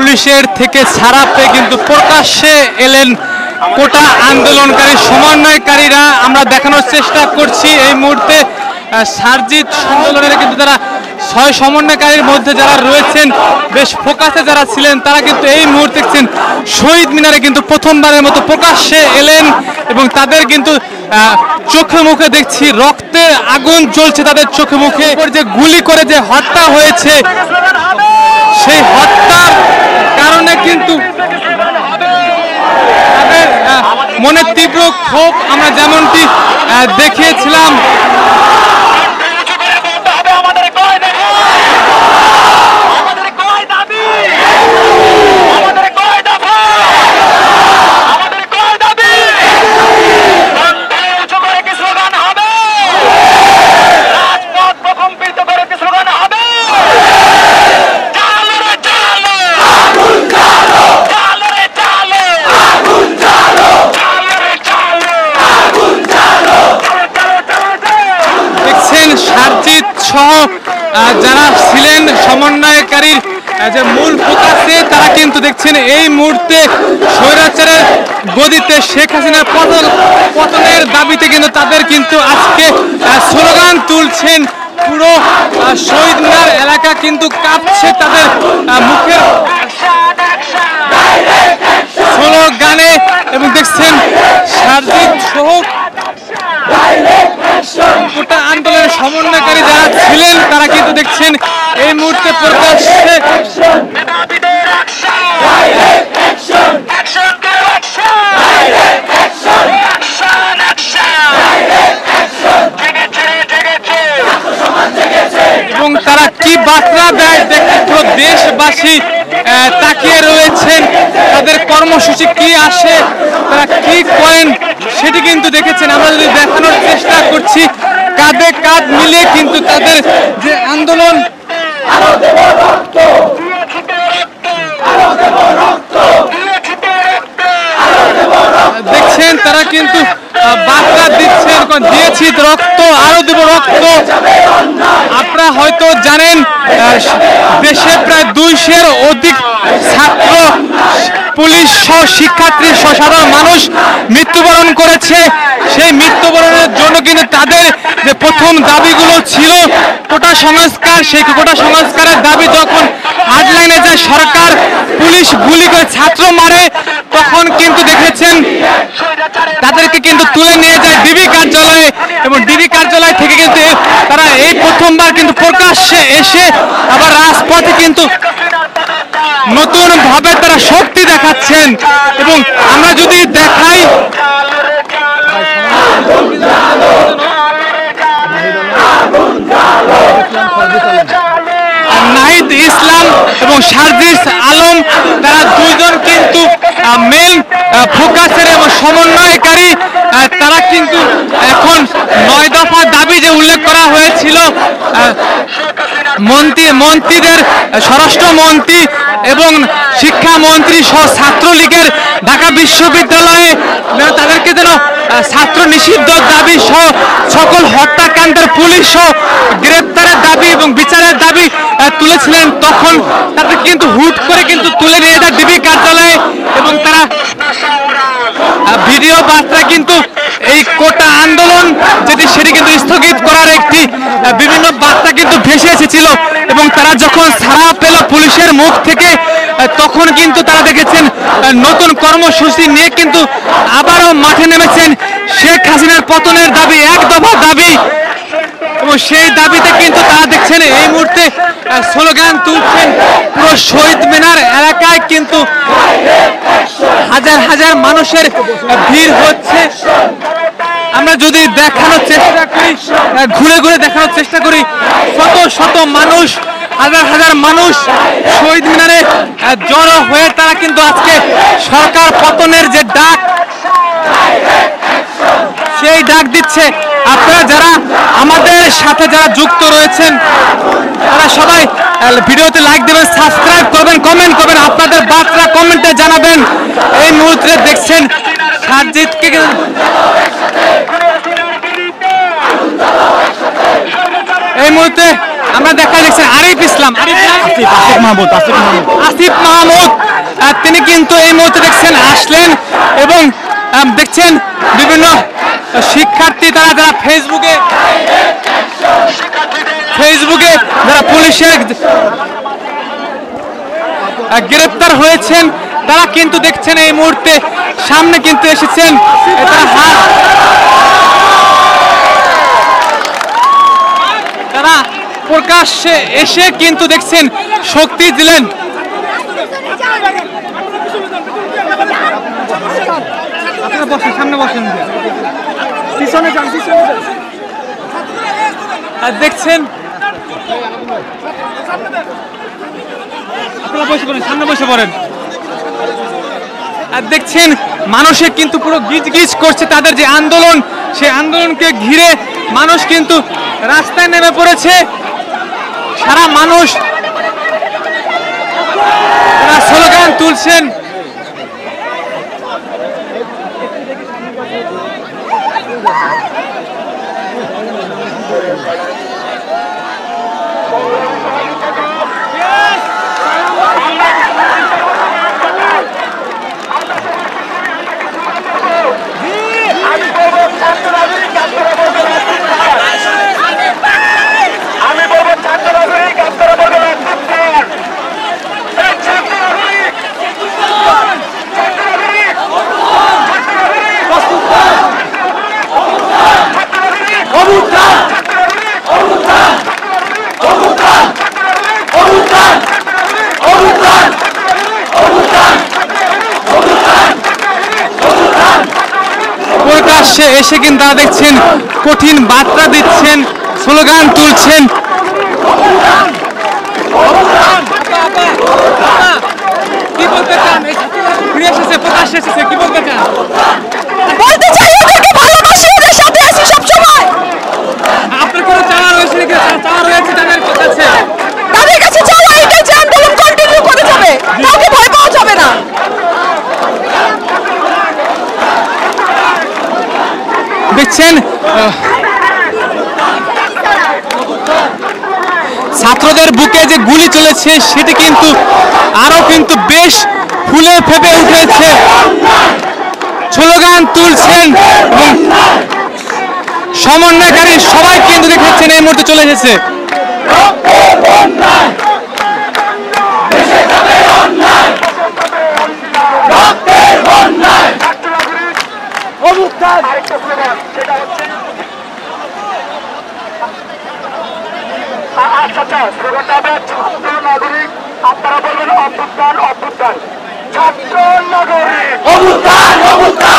পুলিশের থেকে ছাড়া পেয়ে কিন্তু প্রকাশ্যে এলেন কোটা আন্দোলনকারী সমন্বয়কারীরা। আমরা দেখানোর চেষ্টা করছি এই মুহূর্তে সার্জিত সম্মেলনের কিন্তু যারা 6 সমন্বয়কারীর মধ্যে যারা রয়েছেন বেশ ফোকাসে যারা ছিলেন তারা কিন্তু এই মুহূর্তে দেখছেন শহীদ মিনারে কিন্তু প্রথমবারের মতো প্রকাশ্যে এলেন এবং তাদের কিন্তু চোখে মুখে দেখছি রক্তের আগুন জ্বলছে তাদের চোখে মুখে। যে গুলি করে যে হত্যা হয়েছে সেই হত্যার কারণে কিন্তু তাদের মনে তীব্র ক্ষোভ আমরা যেমনটি দেখিয়েছিলাম। সার্জিত সহ যারা ছিলেন সমন্বয়কারীর যে মূল ফোকাসে তারা কিন্তু দেখছেন এই মুহূর্তে স্বৈরাচারের গদিতে শেখ হাসিনার পতনের দাবিতে কিন্তু তাদের কিন্তু আজকে স্লোগান তুলছেন। পুরো শহীদ মিনার এলাকা কিন্তু কাঁপছে তাদের মুখের স্লোগানে এবং দেখছেন সার্জিত সহ কোটা আন্দোলনের সমন্বয়কারী যারা ছিলেন তারা কিন্তু দেখছেন এই মুহূর্তে প্রকাশ্যে এবং তারা কি বার্তা দেয় দেখতে পুরো দেশবাসী তাকিয়ে রয়েছেন। তাদের কর্মসূচি কি আসে তারা কি করেন সেটি কিন্তু দেখেছেন। আমরা যদি দেখানোর চেষ্টা করছি কাঁধে কাঁধ মিলিয়ে কিন্তু তাদের যে আন্দোলন দেখছেন তারা কিন্তু বার্তা দিচ্ছেন দিয়েছি রক্ত আরো দেব রক্ত। আপনারা হয়তো জানেন দেশে প্রায় 200-এর অধিক ছাত্র পুলিশ সহ শিক্ষার্থী সহ সাধারণ মানুষ মৃত্যুবরণ করেছে। সেই মৃত্যুবরণের জন্য কিন্তু তাদের যে প্রথম দাবিগুলো ছিল কোটা সংস্কার, সেই কোটা সংস্কারের দাবি যখন হার্ডলাইনে যায় সরকার পুলিশ গুলি করে ছাত্র মারে তখন কিন্তু দেখেছেন তাদেরকে কিন্তু তুলে নিয়ে যায় ডিবি কার্যালয়ে এবং ডিবি কার্যালয় থেকে কিন্তু তারা এই প্রথমবার কিন্তু প্রকাশ্যে এসে আবার রাজপথে কিন্তু নতুন ভাবে তারা শক্তি দেখাচ্ছেন। এবং আমরা যদি দেখাই নাহিদ ইসলাম এবং সার্জিস আলম তারা দুইজন কিন্তু মেন ফোকাসের এবং সমন্বয়কারী। তারা কিন্তু এখন 9 দফা দাবি যে উল্লেখ করা হয়েছিল মন্ত্রীদের স্বরাষ্ট্রমন্ত্রী এবং শিক্ষামন্ত্রী সহ ছাত্রলীগের ঢাকা বিশ্ববিদ্যালয়ে তাদেরকে যেন ছাত্র নিষিদ্ধ দাবি সহ সকল হত্যাকাণ্ডের পুলিশ সহ গ্রেপ্তারের দাবি এবং বিচারের দাবি তুলেছিলেন। তখন তাদের কিন্তু হুট করে কিন্তু তুলে নিয়ে যায় ডিবি কার্যালয়ে এবং তারা ভিডিও বার্তা কিন্তু এই কোটা আন্দোলন যেটি সেটি কিন্তু স্থগিত করার একটি বিভিন্ন বার্তা কিন্তু ভেসে এসেছিল এবং তারা যখন ছাড়া পেল পুলিশের মুখ থেকে তখন কিন্তু তারা দেখেছেন নতুন কর্মসূচি নিয়ে কিন্তু আবারও মাঠে নেমেছেন। শেখ হাসিনার পতনের দাবি 1 দফা দাবি এবং সেই দাবিতে কিন্তু তারা দেখছেন এই মুহূর্তে স্লোগান তুলছেন। পুরো শহীদ মিনার এলাকায় কিন্তু হাজার হাজার মানুষের ভিড় হচ্ছে। আমরা যদি দেখানোর চেষ্টা করি ঘুরে ঘুরে দেখানোর চেষ্টা করি শত শত মানুষ হাজার হাজার মানুষ শহীদ মিনারে জড়ো হয়ে তারা কিন্তু আজকে সরকার পতনের যে ডাক সেই ডাক দিচ্ছে। আপনারা যারা আমাদের সাথে যারা যুক্ত রয়েছেন তারা সবাই ভিডিওতে লাইক দেবেন, সাবস্ক্রাইব করবেন, কমেন্ট করবেন, আপনাদের বার্তা কমেন্টে জানাবেন। এই মুহূর্তে দেখছেন সার্জিতকে এই মুহূর্তে আমরা দেখা দেখছেন আরিফ ইসলাম, আসিফ মাহমুদ কিন্তু এই মুহূর্তে দেখছেন আসলেন এবং দেখছেন বিভিন্ন শিক্ষার্থী তারা যারা ফেসবুকে যারা পুলিশের গ্রেপ্তার হয়েছেন তারা কিন্তু দেখছেন এই মুহূর্তে সামনে কিন্তু এসেছেন তারা প্রকাশ্যে এসে কিন্তু দেখছেন শক্তি দিলেন। বসেন সামনে বসেন পিছনে যান আর দেখছেন আপনারা বসে পড়েন সামনে বসে পড়েন আর দেখছেন মানুষে কিন্তু পুরো গিজ গিজ করছে তাদের যে আন্দোলন সেই আন্দোলনকে ঘিরে মানুষ কিন্তু রাস্তায় নেমে পড়েছে সারা মানুষ তারা স্লোগান তুলছেন। প্রকাশ্যে এসে কিন্তু তারা দেখছেন কঠিন বার্তা দিচ্ছেন স্লোগান তুলছেন। কি বলতে চান ফিরে এসেছে প্রকাশ্যে এসেছে কি বলতে চান? বলতে চাই ওদেরকে ভালোবাসি ওদের সাথে আছি সব সময়। আপনার কোনো চাওয়া রয়েছে নাকি চাওয়া রয়েছে তাদের কাছে? তাদের কাছে চাওয়া এটাই যে আন্দোলন কন্টিনিউ করে যাবে কাউকে ভয় পাওয়া যাবে না। দেখছেন ছাত্রদের বুকে যে গুলি চলেছে সেটি কিন্তু আরো কিন্তু বেশ ফুলে ফেপে উঠেছে স্লোগান তুলছেন এবং সমন্বয়কারী সবাই কিন্তু দেখেছেন এই মুহূর্তে চলে এসেছে। আপনারা বলবেন অভ্যুত্থান অভ্যুত্থান ছাত্র নাগরিক অভ্যুত্থান অভ্যুত্থান